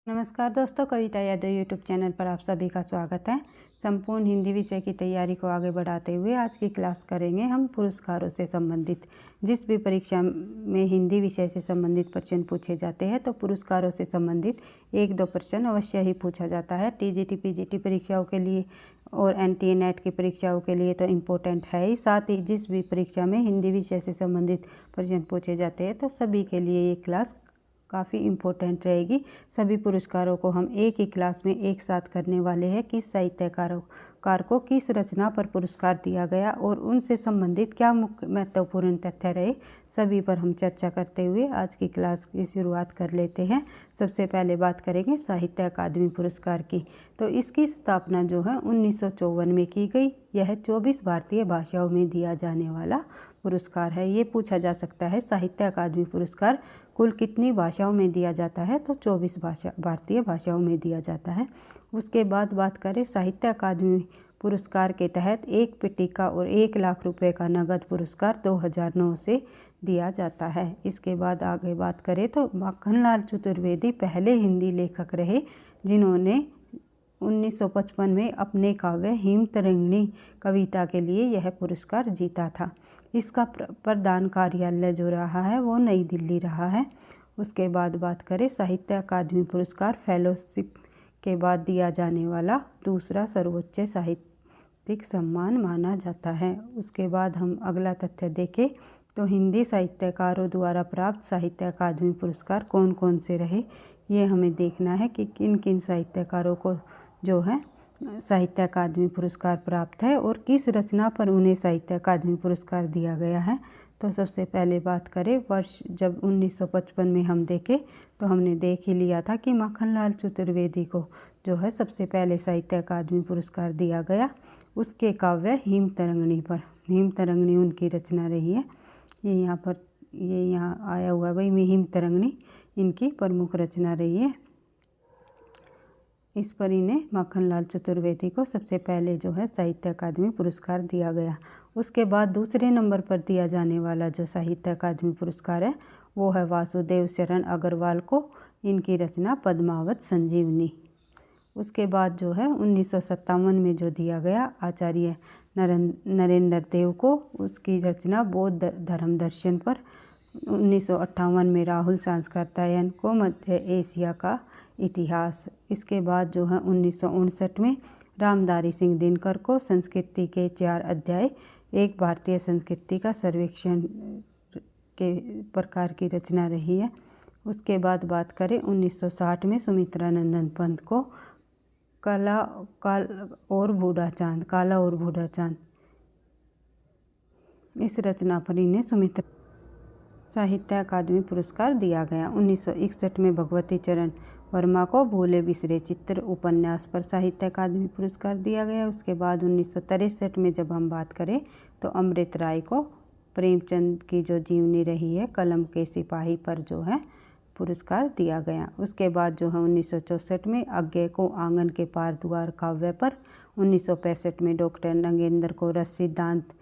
नमस्कार दोस्तों, कविता Yadav YouTube channel पर आप सभी का स्वागत है। संपूर्ण हिंदी विषय की तैयारी को आगे बढ़ाते हुए आज की क्लास करेंगे हम पुरस्कारों से संबंधित। जिस भी परीक्षा में हिंदी विषय से संबंधित प्रश्न पूछे जाते हैं तो पुरस्कारों से संबंधित 1-2 प्रश्न अवश्य ही पूछा जाता है। टीजीटी पीजीटी परीक्षाओं के लिए और एनटीए नेट की परीक्षाओं के लिए तो इम्पोर्टेंट है ही, साथ ही जिस भी परीक्षा में हिंदी विषय से संबंधित प्रश्न पूछे जाते हैं तो सभी के लिए ये क्लास काफ़ी इम्पोर्टेंट रहेगी। सभी पुरस्कारों को हम एक ही क्लास में एक साथ करने वाले हैं। किस साहित्यकार को किस रचना पर पुरस्कार दिया गया और उनसे संबंधित क्या मुख्य महत्वपूर्ण तथ्य रहे, सभी पर हम चर्चा करते हुए आज की क्लास की शुरुआत कर लेते हैं। सबसे पहले बात करेंगे साहित्य अकादमी पुरस्कार की। तो इसकी स्थापना जो है 1954 में की गई। यह 24 भारतीय भाषाओं में दिया जाने वाला पुरस्कार है। ये पूछा जा सकता है साहित्य अकादमी पुरस्कार कुल कितनी भाषाओं में दिया जाता है, तो 24 भारतीय भाषाओं में दिया जाता है। उसके बाद बात करें साहित्य अकादमी पुरस्कार के तहत एक पट्टिका और 1 लाख रुपए का नगद पुरस्कार 2009 से दिया जाता है। इसके बाद आगे बात करें तो माखनलाल चतुर्वेदी पहले हिंदी लेखक रहे जिन्होंने 1955 में अपने काव्य हिमतरंगिणी कविता के लिए यह पुरस्कार जीता था। इसका प्रदान कार्यालय जो रहा है वो नई दिल्ली रहा है। उसके बाद बात करें साहित्य अकादमी पुरस्कार फेलोशिप के बाद दिया जाने वाला दूसरा सर्वोच्च साहित्यिक सम्मान माना जाता है। उसके बाद हम अगला तथ्य देखें तो हिंदी साहित्यकारों द्वारा प्राप्त साहित्य अकादमी पुरस्कार कौन कौन से रहे, ये हमें देखना है कि किन किन साहित्यकारों को जो है साहित्य अकादमी पुरस्कार प्राप्त है और किस रचना पर उन्हें साहित्य अकादमी पुरस्कार दिया गया है। तो सबसे पहले बात करें वर्ष जब 1955 में हम देखें तो हमने देख ही लिया था कि माखनलाल चतुर्वेदी को जो है सबसे पहले साहित्य अकादमी पुरस्कार दिया गया उसके काव्य हिमतरंगिणी पर। हिमतरंगिणी उनकी रचना रही है। ये यहाँ आया हुआ भाई हिमतरंगिणी इनकी प्रमुख रचना रही है। इस पर इन्हें माखनलाल चतुर्वेदी को सबसे पहले जो है साहित्य अकादमी पुरस्कार दिया गया। उसके बाद दूसरे नंबर पर दिया जाने वाला जो साहित्य अकादमी पुरस्कार है वो है वासुदेव शरण अग्रवाल को, इनकी रचना पद्मावत संजीवनी। उसके बाद जो है 1957 में जो दिया गया आचार्य नरेंद्र देव को, उसकी रचना बौद्ध धर्म दर्शन पर। 1958 में राहुल सांस्कृत्यायन को मध्य एशिया का इतिहास। इसके बाद जो है 1959 में रामधारी सिंह दिनकर को संस्कृति के 4 अध्याय एक भारतीय संस्कृति का सर्वेक्षण के प्रकार की रचना रही है। उसके बाद बात करें 1960 में सुमित्रा नंदन पंत को काला और बूढ़ा चांद इस रचना पर इन्हें सुमित्रा साहित्य अकादमी पुरस्कार दिया गया। 1961 में भगवती चरण वर्मा को भूले बिसरे चित्र उपन्यास पर साहित्य अकादमी पुरस्कार दिया गया। उसके बाद 1963 में जब हम बात करें तो अमृत राय को प्रेमचंद की जो जीवनी रही है कलम के सिपाही पर जो है पुरस्कार दिया गया। उसके बाद जो है 1964 में अज्ञे को आंगन के पार द्वार काव्य पर। 1965 में डॉक्टर नगेंद्र को रस सिद्धांत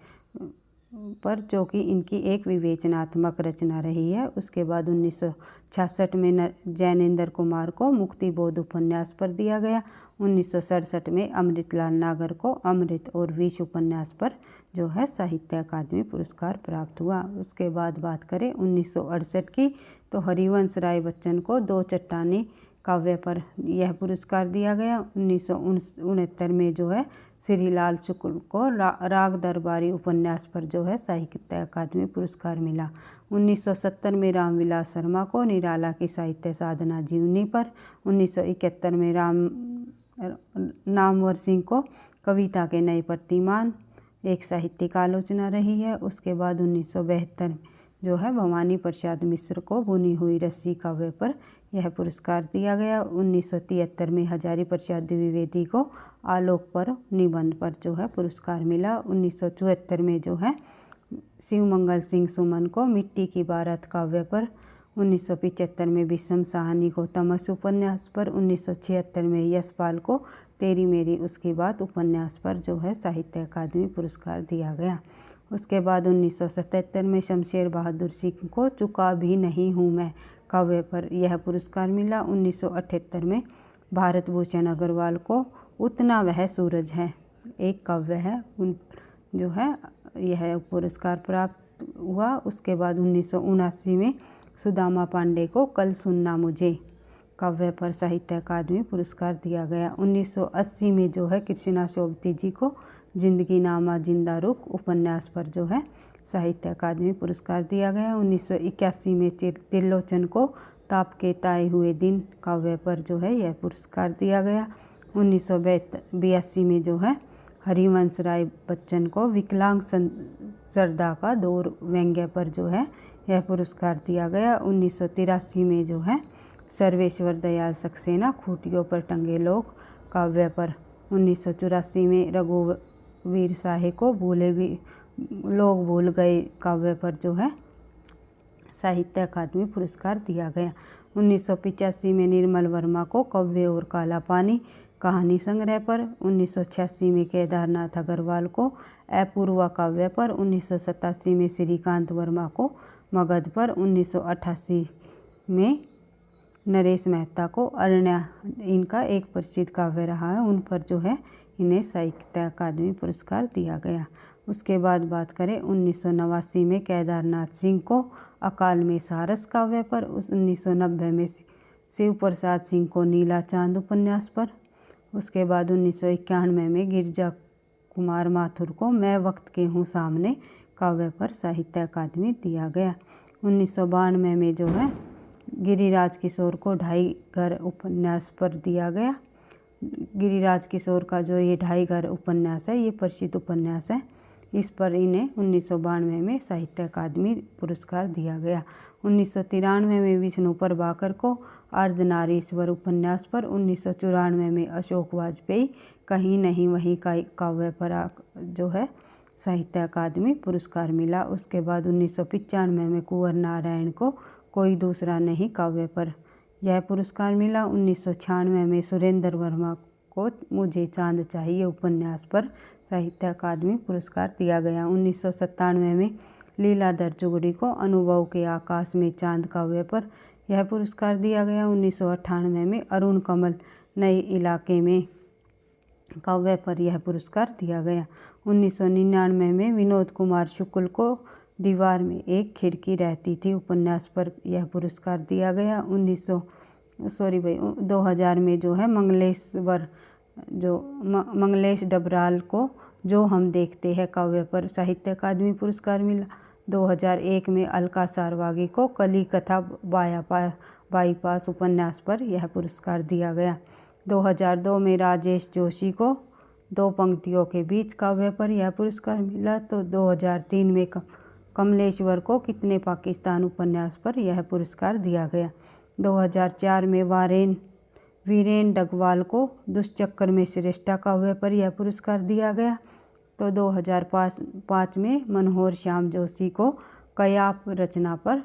पर जो कि इनकी एक विवेचनात्मक रचना रही है। उसके बाद 1966 में जैनेंद्र कुमार को मुक्तिबोध उपन्यास पर दिया गया। 1967 में अमृतलाल नागर को अमृत और विष उपन्यास पर जो है साहित्य अकादमी पुरस्कार प्राप्त हुआ। उसके बाद बात करें 1968 की तो हरिवंश राय बच्चन को 2 चट्टानें काव्य पर यह पुरस्कार दिया गया। 1969 में जो है श्रीलाल शुक्ल को राग दरबारी उपन्यास पर जो है साहित्य अकादमी पुरस्कार मिला। 1970 में रामविलास शर्मा को निराला की साहित्य साधना जीवनी पर। 1971 में नामवर सिंह को कविता के नए प्रतिमान एक साहित्यिक आलोचना रही है। उसके बाद 1972 जो है भवानी प्रसाद मिश्र को बुनी हुई रस्सी काव्य पर यह पुरस्कार दिया गया। 1973 में हजारी प्रसाद द्विवेदी को आलोक पर निबंध पर जो है पुरस्कार मिला। 1974 में जो है शिवमंगल सिंह सुमन को मिट्टी की बारात काव्य पर। 1975 में विषम साहनी को तमस उपन्यास पर। 1976 में यशपाल को तेरी मेरी उसकी बात उपन्यास पर जो है साहित्य अकादमी पुरस्कार दिया गया। उसके बाद 1977 में शमशेर बहादुर सिंह को चुका भी नहीं हूँ मैं काव्य पर यह पुरस्कार मिला। 1978 में भारत भूषण अग्रवाल को उतना वह सूरज है एक काव्य है उन जो है यह पुरस्कार प्राप्त हुआ। उसके बाद 1979 में सुदामा पांडे को कल सुनना मुझे काव्य पर साहित्य अकादमी पुरस्कार दिया गया। 1980 में जो है कृष्णा शोभती जी को जिंदगी नामा जिंदा रुख उपन्यास पर जो है साहित्य अकादमी पुरस्कार दिया गया। 1981 में त्रिलोचन को ताप के ताए हुए दिन काव्य पर जो है यह पुरस्कार दिया गया। 1982 में जो है हरिवंश राय बच्चन को विकलांग सरदा का दौर व्यंग्य पर जो है यह पुरस्कार दिया गया। 1983 में जो है सर्वेश्वर दयाल सक्सेना खूटियों पर टंगे लोग काव्य पर। 1984 में रघुवीर साहे को भूले भी लोग भूल गए काव्य पर जो है साहित्य अकादमी पुरस्कार दिया गया। 1985 में निर्मल वर्मा को कव्य और काला पानी कहानी संग्रह पर। 1986 में केदारनाथ अग्रवाल को अपूर्वा काव्य पर। 1987 में श्रीकांत वर्मा को मगध पर। 1988 में नरेश मेहता को अरण्या इनका एक प्रसिद्ध काव्य रहा है उन पर जो है इन्हें साहित्य अकादमी पुरस्कार दिया गया। उसके बाद बात करें 1989 में केदारनाथ सिंह को अकाल में सारस काव्य पर। 1990 में शिव प्रसाद सिंह को नीला चांद उपन्यास पर। उसके बाद 1991 में गिरजा कुमार माथुर को मैं वक्त के हूँ सामने काव्य पर साहित्य अकादमी दिया गया। 1992 में जो है गिरिराज किशोर को ढाई घर उपन्यास पर दिया गया। गिरिराज किशोर का जो ये ढाई घर उपन्यास है ये प्रसिद्ध उपन्यास है, इस पर इन्हें 1992 में साहित्य अकादमी पुरस्कार दिया गया। 1993 में विष्णु प्रभाकर को अर्धनारीश्वर उपन्यास पर। 1994 में अशोक वाजपेयी कहीं नहीं वहीं का काव्य पर जो है साहित्य अकादमी पुरस्कार मिला। उसके बाद 1995 में कुंवर नारायण को कोई दूसरा नहीं काव्य पर यह पुरस्कार मिला। 1996 में सुरेंद्र वर्मा को मुझे चांद चाहिए उपन्यास पर साहित्य अकादमी पुरस्कार दिया गया। 1997 में लीलाधर चुगड़ी को अनुभव के आकाश में चांद काव्य पर यह पुरस्कार दिया गया। 1998 में अरुण कमल नए इलाके में काव्य पर यह पुरस्कार दिया गया। 1999 में विनोद कुमार शुक्ल को दीवार में एक खिड़की रहती थी उपन्यास पर यह पुरस्कार दिया गया। 2000 में जो है मंगलेश डबराल को जो हम देखते हैं काव्य पर साहित्य अकादमी पुरस्कार मिला। 2001 में अलका सारवागी को कली कथा बाईपास उपन्यास पर यह पुरस्कार दिया गया। 2002 में राजेश जोशी को दो पंक्तियों के बीच काव्य पर यह पुरस्कार मिला। तो 2003 में कमलेश्वर को कितने पाकिस्तान उपन्यास पर यह पुरस्कार दिया गया। 2004 में वीरेन डगवाल को दुष्चक्र में श्रेष्ठा काव्य पर यह पुरस्कार दिया गया। तो 2005 में मनोहर श्याम जोशी को कयाप रचना पर,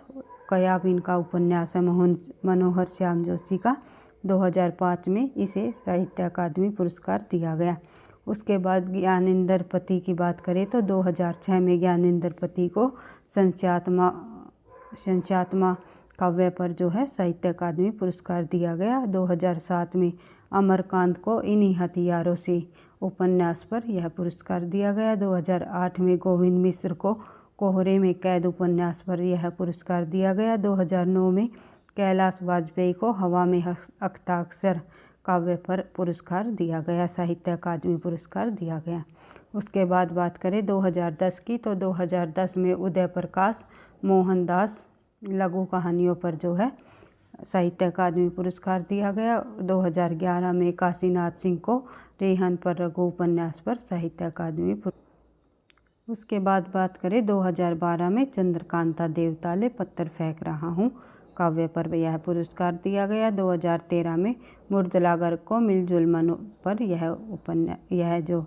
कयाप इनका उपन्यास है मनोहर श्याम जोशी का, 2005 में इसे साहित्य अकादमी पुरस्कार दिया गया। उसके बाद ज्ञानेंद्र पति की बात करें तो 2006 में ज्ञानेंद्र पति को संस्यात्मा काव्य पर जो है साहित्य अकादमी पुरस्कार दिया गया। 2007 में अमरकांत को इन्हीं हथियारों से उपन्यास पर यह पुरस्कार दिया गया। 2008 में गोविंद मिश्र को कोहरे में कैद उपन्यास पर यह पुरस्कार दिया गया। 2009 में कैलाश वाजपेयी को हवा में हस्ताक्षर काव्य पर पुरस्कार दिया गया, साहित्य अकादमी पुरस्कार दिया गया। उसके बाद बात करें 2010 की तो 2010 में उदय प्रकाश मोहनदास लघु कहानियों पर जो है साहित्य अकादमी पुरस्कार दिया गया। 2011 में काशीनाथ सिंह को रेहन पर रघु उपन्यास पर साहित्य अकादमी उसके बाद बात करें 2012 में चंद्रकांता देवताले पत्थर फेंक रहा हूँ काव्य पर यह पुरस्कार दिया गया। 2013 में मुर्तला गर्ग को मिलजुल मनु पर यह जो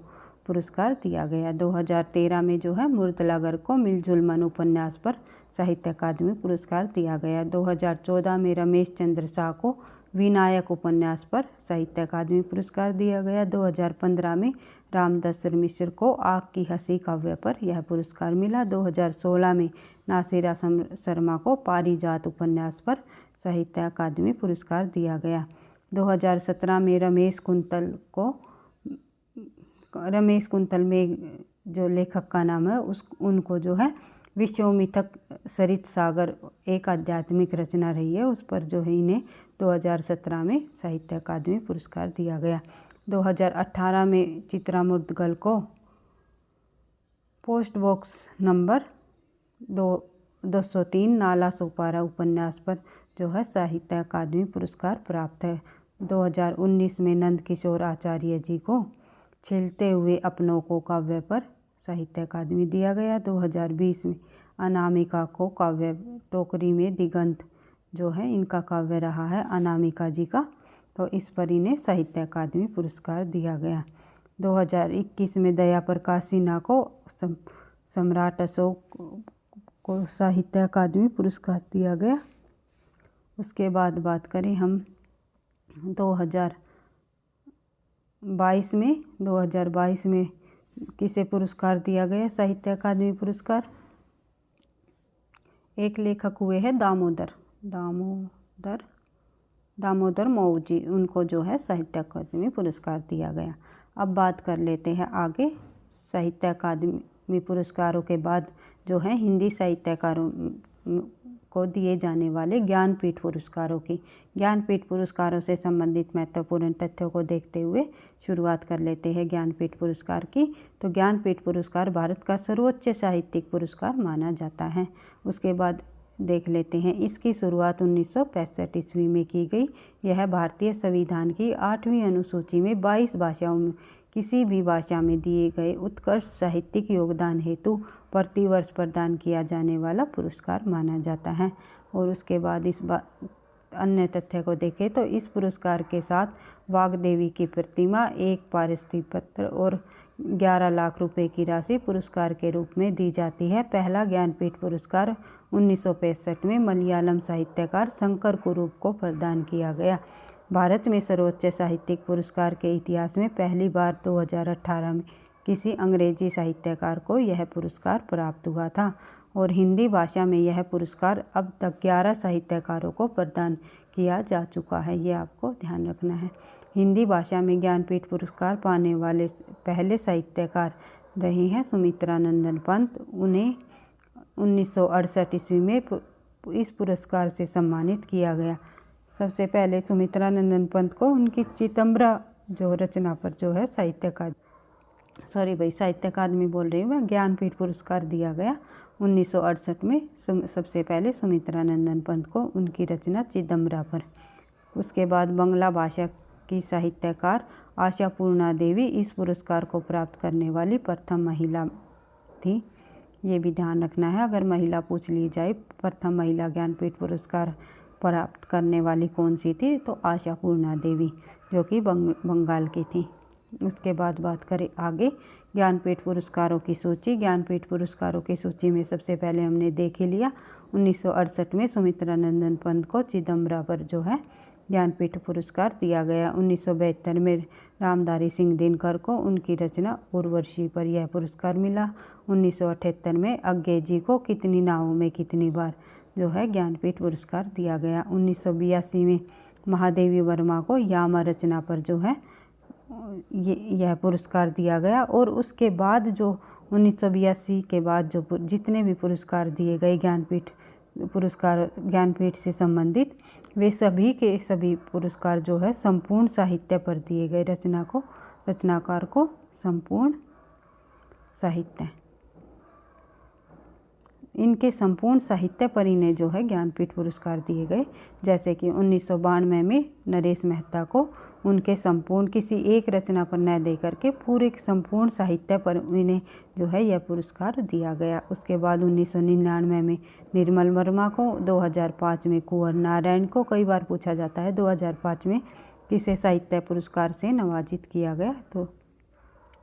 पुरस्कार दिया गया। 2013 में जो है मुर्तला गर्ग को मिलजुल मनु उपन्यास पर साहित्य अकादमी पुरस्कार दिया गया। 2014 में रमेश चंद्र शाह को विनायक उपन्यास पर साहित्य अकादमी पुरस्कार दिया गया। 2015 में रामदास मिश्र को आग की हंसी काव्य पर यह पुरस्कार मिला। 2016 में नासिरा शर्मा को पारिजात उपन्यास पर साहित्य अकादमी पुरस्कार दिया गया। 2017 में रमेश कुंतल में जो लेखक का नाम है उनको जो है विश्वमिथक सरित सागर एक आध्यात्मिक रचना रही है, उस पर जो है इन्हें 2017 में साहित्य अकादमी पुरस्कार दिया गया। 2018 में चित्रा मुद्गल को post box number 203 Nala Sopara उपन्यास पर जो है साहित्य अकादमी पुरस्कार प्राप्त है। 2019 में नंद किशोर आचार्य जी को छीलते हुए अपनों को काव्य पर साहित्य अकादमी दिया गया। 2020 में अनामिका को काव्य टोकरी में दिगंत जो है इनका काव्य रहा है अनामिका जी का, तो इस पर इन्हें साहित्य अकादमी पुरस्कार दिया गया। 2021 में दया प्रकाश सिन्हा को सम्राट अशोक को साहित्य अकादमी पुरस्कार दिया गया। उसके बाद बात करें हम 2022 में किसे पुरस्कार दिया गया साहित्य अकादमी पुरस्कार। एक लेखक हुए हैं दामोदर मऊ जी, उनको जो है साहित्य अकादमी पुरस्कार दिया गया। अब बात कर लेते हैं आगे साहित्य अकादमी पुरस्कारों के बाद जो है हिंदी साहित्यकारों को दिए जाने वाले ज्ञानपीठ पुरस्कारों की। ज्ञानपीठ पुरस्कारों से संबंधित महत्वपूर्ण तथ्यों को देखते हुए शुरुआत कर लेते हैं ज्ञानपीठ पुरस्कार की। तो ज्ञानपीठ पुरस्कार भारत का सर्वोच्च साहित्यिक पुरस्कार माना जाता है। उसके बाद देख लेते हैं इसकी शुरुआत 1965 ईस्वी में की गई। यह भारतीय संविधान की 8वीं अनुसूची में 22 भाषाओं में किसी भी भाषा में दिए गए उत्कृष्ट साहित्यिक योगदान हेतु प्रतिवर्ष प्रदान किया जाने वाला पुरस्कार माना जाता है। और उसके बाद अन्य तथ्य को देखें तो इस पुरस्कार के साथ वाग्देवी की प्रतिमा, एक पारिस्थितिकी पत्र और 11 लाख रुपए की राशि पुरस्कार के रूप में दी जाती है। पहला ज्ञानपीठ पुरस्कार 1965 में मलयालम साहित्यकार शंकर कुरूप को प्रदान किया गया। भारत में सर्वोच्च साहित्यिक पुरस्कार के इतिहास में पहली बार 2018 में किसी अंग्रेजी साहित्यकार को यह पुरस्कार प्राप्त हुआ था और हिंदी भाषा में यह पुरस्कार अब तक 11 साहित्यकारों को प्रदान किया जा चुका है, ये आपको ध्यान रखना है। हिंदी भाषा में ज्ञानपीठ पुरस्कार पाने वाले पहले साहित्यकार रहे हैं सुमित्रा नंदन पंत। उन्हें 1968 ईस्वी में इस पुरस्कार से सम्मानित किया गया। सबसे पहले सुमित्रा नंदन पंत को उनकी चिदंबरा जो रचना पर जो है साहित्य अकादमी बोल रही हूँ मैं, ज्ञानपीठ पुरस्कार दिया गया 1968 में सबसे पहले सुमित्रा नंदन पंत को उनकी रचना चिदंबरा पर। उसके बाद बांग्ला भाषा की साहित्यकार आशापूर्णा देवी इस पुरस्कार को प्राप्त करने वाली प्रथम महिला थी। ये भी ध्यान रखना है, अगर महिला पूछ ली जाए प्रथम महिला ज्ञानपीठ पुरस्कार प्राप्त करने वाली कौन सी थी, तो आशापूर्णा देवी जो कि बंगाल की थी। उसके बाद बात करें आगे ज्ञानपीठ पुरस्कारों की सूची। ज्ञानपीठ पुरस्कारों की सूची में सबसे पहले हमने देख ही लिया 1968 में सुमित्रा नंदन पंत को चिदंबरा पर जो है ज्ञानपीठ पुरस्कार दिया गया। 1972 में रामधारी सिंह दिनकर को उनकी रचना उर्वशी पर यह पुरस्कार मिला। 1978 में अज्ञे जी को कितनी नावों में कितनी बार जो है ज्ञानपीठ पुरस्कार दिया गया। 1982 में महादेवी वर्मा को यामा रचना पर जो है यह पुरस्कार दिया गया। और उसके बाद जो 1982 के बाद जो जितने भी पुरस्कार दिए गए ज्ञानपीठ से संबंधित, वे सभी के सभी पुरस्कार जो है संपूर्ण साहित्य पर दिए गए। रचनाकार को संपूर्ण साहित्य, इनके संपूर्ण साहित्य पर इन्हें जो है ज्ञानपीठ पुरस्कार दिए गए। जैसे कि 1992 में नरेश मेहता को उनके संपूर्ण किसी एक रचना पर न दे करके पूरे संपूर्ण साहित्य पर इन्हें जो है यह पुरस्कार दिया गया। उसके बाद 1999 में निर्मल वर्मा को, 2005 में कुंवर नारायण को, कई बार पूछा जाता है 2005 में किसे साहित्य पुरस्कार से नवाजित किया गया, तो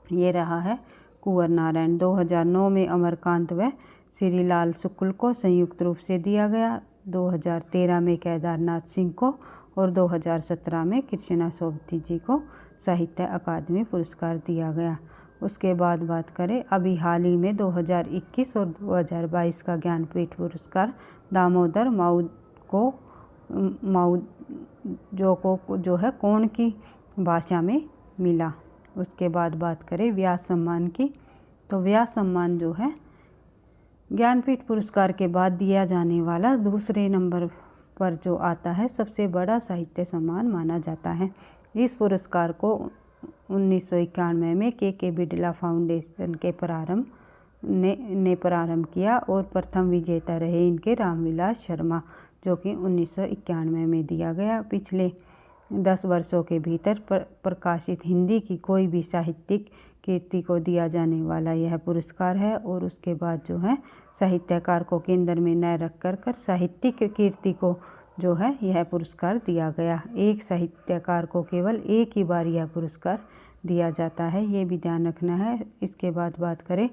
ये रहा है कुंवर नारायण। 2009 में अमरकांत व श्रीलाल शुक्ल को संयुक्त रूप से दिया गया। 2013 में केदारनाथ सिंह को और 2017 में कृष्णा सोबती जी को साहित्य अकादमी पुरस्कार दिया गया। उसके बाद बात करें अभी हाल ही में 2021 और 2022 का ज्ञानपीठ पुरस्कार दामोदर मऊ को मौजों को जो है कोण की भाषा में मिला। उसके बाद बात करें व्यास सम्मान की, तो व्यास सम्मान जो है ज्ञानपीठ पुरस्कार के बाद दिया जाने वाला दूसरे नंबर पर जो आता है सबसे बड़ा साहित्य सम्मान माना जाता है। इस पुरस्कार को 1991 में के बिड़ला फाउंडेशन के ने प्रारंभ किया और प्रथम विजेता रहे इनके रामविलास शर्मा, जो कि 1991 में दिया गया। पिछले 10 वर्षों के भीतर प्रकाशित हिंदी की कोई भी साहित्यिक कीर्ति को दिया जाने वाला यह पुरस्कार है। और उसके बाद जो है साहित्यकार को केंद्र में न रख कर साहित्यिक कीर्ति को जो है यह पुरस्कार दिया गया। एक साहित्यकार को केवल एक ही बार यह पुरस्कार दिया जाता है, ये भी ध्यान रखना है। इसके बाद बात करें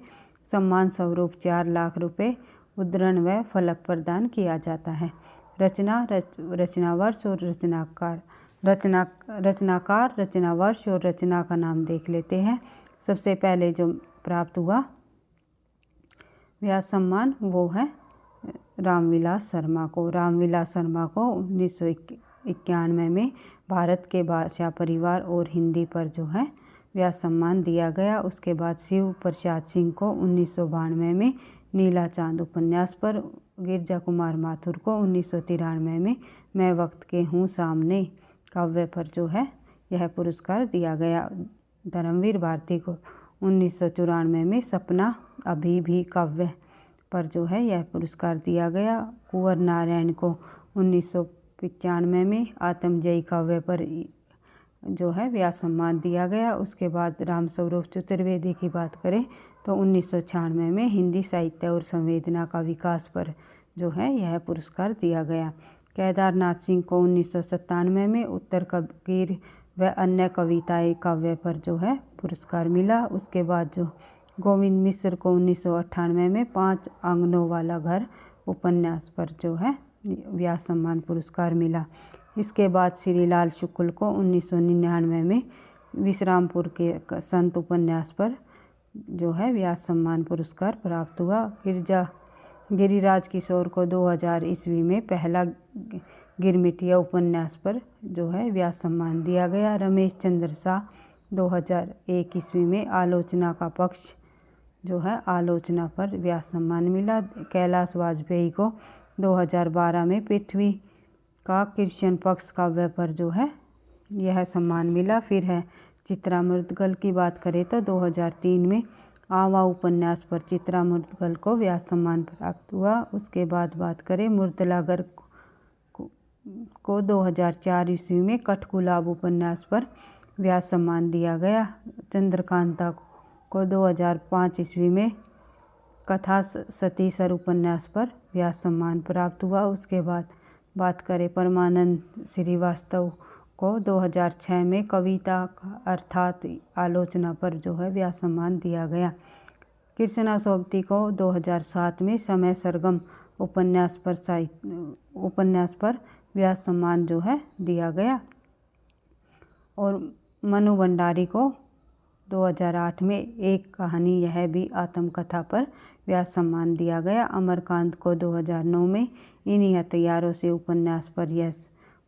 सम्मान स्वरूप 4 लाख रुपए उद्धरण व फलक प्रदान किया जाता है। रचनावर्ष और रचनावर्ष और रचना का नाम देख लेते हैं। सबसे पहले जो प्राप्त हुआ व्यास सम्मान वो है रामविलास शर्मा को। रामविलास शर्मा को 1991 में भारत के भाषा परिवार और हिंदी पर जो है व्यास सम्मान दिया गया। उसके बाद शिव प्रसाद सिंह को 1992 में नीला चांद उपन्यास पर, गिरजा कुमार माथुर को 1993 में मैं वक्त के हूँ सामने काव्य पर जो है यह पुरस्कार दिया गया। धर्मवीर भारती को 1994 में सपना अभी भी काव्य पर जो है यह पुरस्कार दिया गया। कुंवर नारायण को 1995 में आत्मजयी काव्य पर जो है व्यास सम्मान दिया गया। उसके बाद रामस्वरूप चतुर्वेदी की बात करें तो 1996 में हिंदी साहित्य और संवेदना का विकास पर जो है यह पुरस्कार दिया गया। केदारनाथ सिंह को 1997 में उत्तर कबीर व अन्य कविताएं काव्य पर जो है पुरस्कार मिला। उसके बाद जो गोविंद मिश्र को 1998 में 5 आंगनों वाला घर उपन्यास पर जो है व्यास सम्मान पुरस्कार मिला। इसके बाद श्रीलाल शुक्ल को 1999 में विश्रामपुर के संत उपन्यास पर जो है व्यास सम्मान पुरस्कार प्राप्त हुआ। गिरिराज किशोर को 2000 ईस्वी में पहला गिरमिटिया उपन्यास पर जो है व्यास सम्मान दिया गया। रमेश चंद्र शाह 2001 ईस्वी में आलोचना का पक्ष जो है आलोचना पर व्यास सम्मान मिला। कैलाश वाजपेयी को 2012 में पृथ्वी का कृष्ण पक्ष काव्य पर जो है यह सम्मान मिला। फिर है चित्रा मुद्गल की बात करें तो 2003 में आवा उपन्यास पर चित्रा मुद्गल को व्यास सम्मान प्राप्त हुआ। उसके बाद बात करें मुर्तलागर को 2004 ईस्वी में कठगुलाब उपन्यास पर व्यास सम्मान दिया गया। चंद्रकांता को 2005 ईस्वी में कथा सतीसर उपन्यास पर व्यास सम्मान प्राप्त हुआ। उसके बाद बात करें परमानंद श्रीवास्तव को 2006 में कविता अर्थात आलोचना पर जो है व्यास सम्मान दिया गया। कृष्णा सोबती को 2007 में समय सरगम उपन्यास पर व्यास सम्मान जो है दिया गया। और मनु भंडारी को 2008 में एक कहानी यह भी आत्मकथा पर व्यास सम्मान दिया गया। अमरकांत को 2009 में इन्हीं हथियारों से उपन्यास पर यह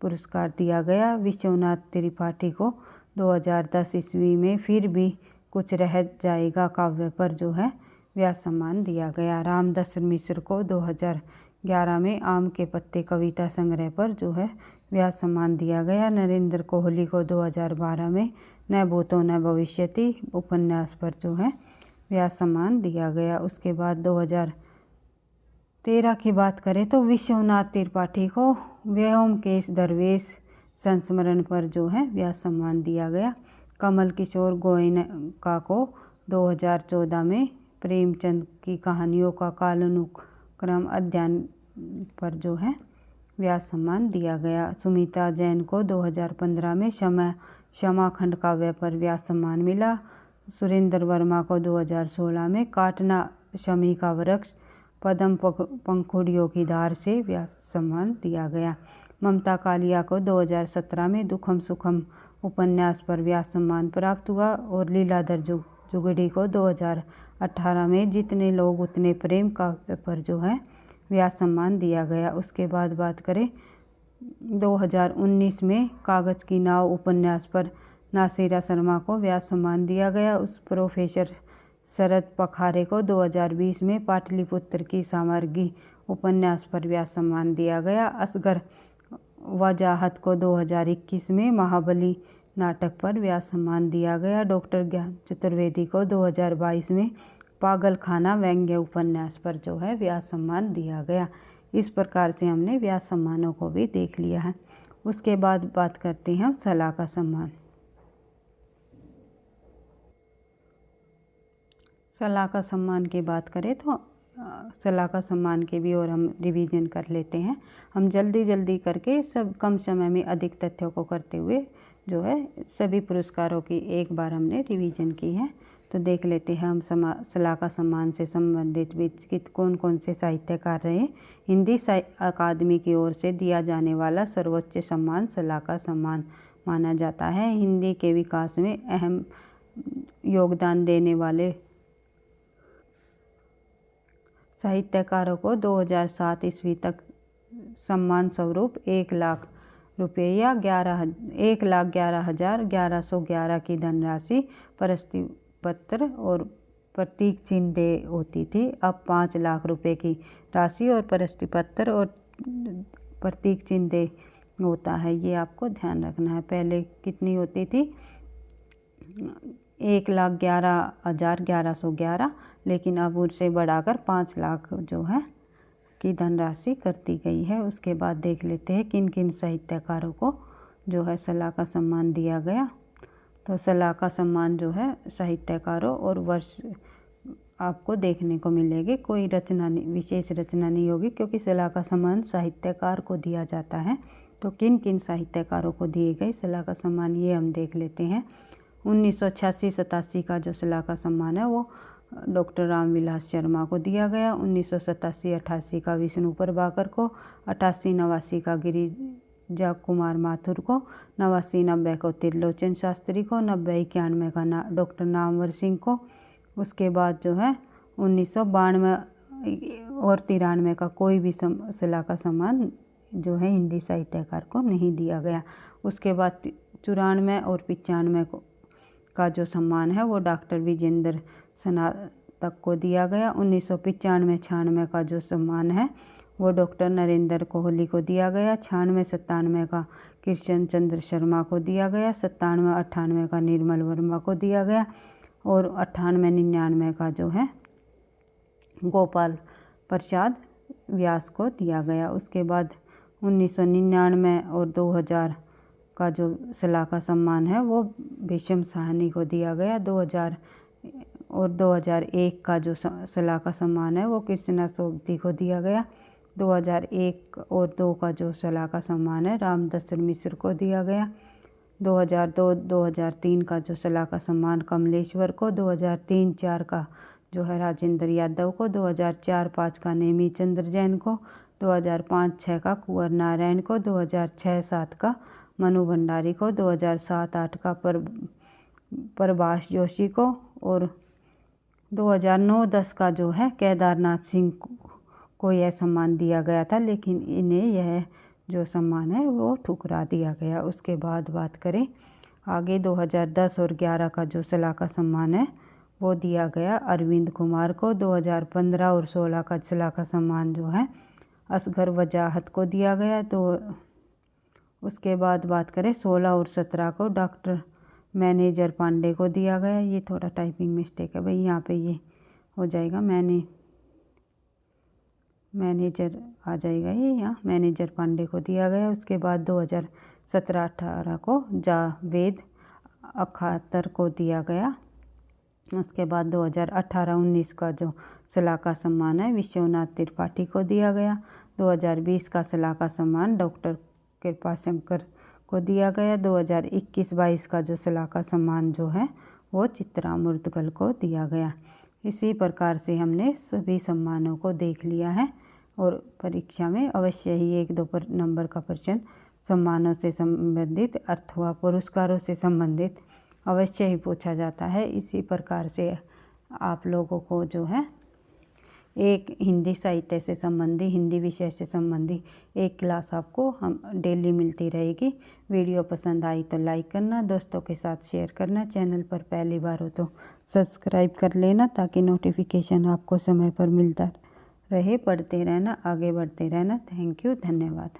पुरस्कार दिया गया। विश्वनाथ त्रिपाठी को 2010 ईस्वी में फिर भी कुछ रह जाएगा काव्य पर जो है व्यास सम्मान दिया गया। रामदसर मिश्र को 2011 में आम के पत्ते कविता संग्रह पर जो है व्यास सम्मान दिया गया। नरेंद्र कोहली को 2012 में न भूतो न भविष्यति उपन्यास पर जो है व्यास सम्मान दिया गया। उसके बाद 2013 की बात करें तो विश्वनाथ त्रिपाठी को व्योमकेश दरवेश संस्मरण पर जो है व्यास सम्मान दिया गया। कमल किशोर गोयनका को 2014 में प्रेमचंद की कहानियों का कालानुक्रम अध्ययन पर जो है व्यास सम्मान दिया गया। सुमिता जैन को 2015 में क्षमाखंड काव्य पर व्यास सम्मान मिला। सुरेंद्र वर्मा को 2016 में काटना शमी का वृक्ष पद्म पंखुड़ियों की धार से व्यास सम्मान दिया गया। ममता कालिया को 2017 में दुखम सुखम उपन्यास पर व्यास सम्मान प्राप्त हुआ। और लीलाधर जुगड़ी को 2018 में जितने लोग उतने प्रेम काव्य पर जो है व्यास सम्मान दिया गया। उसके बाद बात करें 2019 में कागज़ की नाव उपन्यास पर नासिरा शर्मा को व्यास सम्मान दिया गया। उस प्रोफेसर शरद पखारे को 2020 में पाटलिपुत्र की सामग्री उपन्यास पर व्यास सम्मान दिया गया। असगर वजाहत को 2021 में महाबली नाटक पर व्यास सम्मान दिया गया। डॉक्टर ज्ञान चतुर्वेदी को 2022 में पागलखाना व्यंग्य उपन्यास पर जो है व्यास सम्मान दिया गया। इस प्रकार से हमने व्यास सम्मानों को भी देख लिया है। उसके बाद बात करते हैं हम सलाका सम्मान। सलाका सम्मान की बात करें तो सलाका सम्मान के भी और हम रिवीजन कर लेते हैं। हम जल्दी करके सब कम समय में अधिक तथ्यों को करते हुए जो है सभी पुरस्कारों की एक बार हमने रिवीजन की है। तो देख लेते हैं हम सलाका सम्मान से संबंधित कौन कौन से साहित्यकार रहे। हिंदी अकादमी की ओर से दिया जाने वाला सर्वोच्च सम्मान सलाका सम्मान माना जाता है। हिंदी के विकास में अहम योगदान देने वाले साहित्यकारों को 2007 ईस्वी तक सम्मान स्वरूप 1 लाख रुपये या 1,11,1111 की धनराशि, प्रशस्ति पत्र और प्रतीक चिन्ह दे होती थी। अब 5 लाख रुपये की राशि और प्रशस्ति पत्र और प्रतीक चिन्ह दे होता है। ये आपको ध्यान रखना है। पहले कितनी होती थी? 1,11,1111, लेकिन अब उससे बढ़ाकर 5 लाख जो है की धनराशि कर दी गई है। उसके बाद देख लेते हैं किन किन साहित्यकारों को जो है सलाका सम्मान दिया गया। तो सलाका सम्मान जो है साहित्यकारों और वर्ष आपको देखने को मिलेगी। कोई रचना विशेष रचना नहीं होगी, क्योंकि सलाका सम्मान साहित्यकार को दिया जाता है। तो किन किन साहित्यकारों को दिए गए सलाका सम्मान ये हम देख लेते हैं। 1986-87 का जो सलाका सम्मान है वो डॉक्टर रामविलास शर्मा को दिया गया। 1987-88 का विष्णु प्रभाकर को, 88-89 का गिरिजा कुमार माथुर को, 89-90 को त्रिलोचन शास्त्री को, 90-91 का डॉक्टर नामवर सिंह को। उसके बाद जो है 1992 और 93 का कोई भी सलाका सम्मान जो है हिंदी साहित्यकार को नहीं दिया गया। उसके बाद 94 और 95 का जो सम्मान है वो डॉक्टर विजेंद्र स्नातक को दिया गया। 1995-96 का जो सम्मान है वो डॉक्टर नरेंद्र कोहली को दिया गया। 96-97 का कृष्ण चंद्र शर्मा को दिया गया। 97-98 का निर्मल वर्मा को दिया गया। और 98-99 का जो है गोपाल प्रसाद व्यास को दिया गया। उसके बाद 1999 और 2000 का जो सलाका सम्मान है वो भीष्म साहनी को दिया गया। 2000 और 2001 का जो सलाका सम्मान है वो कृष्णा सोबती को दिया गया। 2001 और 2 का जो सलाका सम्मान है रामदसर मिश्र को दिया गया। 2002-2003 का जो सलाका सम्मान कमलेश्वर को, 2003-04 का जो है राजेंद्र यादव को, 2004-05 का नेमी चंद्र जैन को, 2005-06 का कुंवर नारायण को, 2006-07 का मनु भंडारी को, 2007-08 का प्रभाष जोशी को और 2009-10 का जो है केदारनाथ सिंह को यह सम्मान दिया गया था, लेकिन इन्हें यह जो सम्मान है वो ठुकरा दिया गया। उसके बाद बात करें आगे 2010 और 11 का जो सलाका सम्मान है वो दिया गया अरविंद कुमार को। 2015 और 16 का सलाका सम्मान जो है असगर वजाहत को दिया गया। तो उसके बाद बात करें 16 और 17 को डॉक्टर मैनेजर पांडे को दिया गया। ये थोड़ा टाइपिंग मिस्टेक है भाई, यहाँ पे ये हो जाएगा मैनेजर आ जाएगा, ये यहाँ मैनेजर पांडे को दिया गया। उसके बाद 2017-18 को जावेद अखातर को दिया गया। उसके बाद 2018-19 का जो सलाका सम्मान है विश्वनाथ त्रिपाठी को दिया गया। 2020 का सलाका सम्मान डॉक्टर कृपाशंकर को दिया गया। 2021-22 का जो सलाका सम्मान जो है वो चित्रा मुर्दगल को दिया गया। इसी प्रकार से हमने सभी सम्मानों को देख लिया है और परीक्षा में अवश्य ही 1-2 नंबर का प्रश्न सम्मानों से संबंधित अथवा पुरस्कारों से संबंधित अवश्य ही पूछा जाता है। इसी प्रकार से आप लोगों को जो है एक हिंदी साहित्य से संबंधी, हिंदी विषय से संबंधी एक क्लास आपको हम डेली मिलती रहेगी। वीडियो पसंद आई तो लाइक करना, दोस्तों के साथ शेयर करना, चैनल पर पहली बार हो तो सब्सक्राइब कर लेना ताकि नोटिफिकेशन आपको समय पर मिलता रहे। पढ़ते रहना, आगे बढ़ते रहना। थैंक यू, धन्यवाद।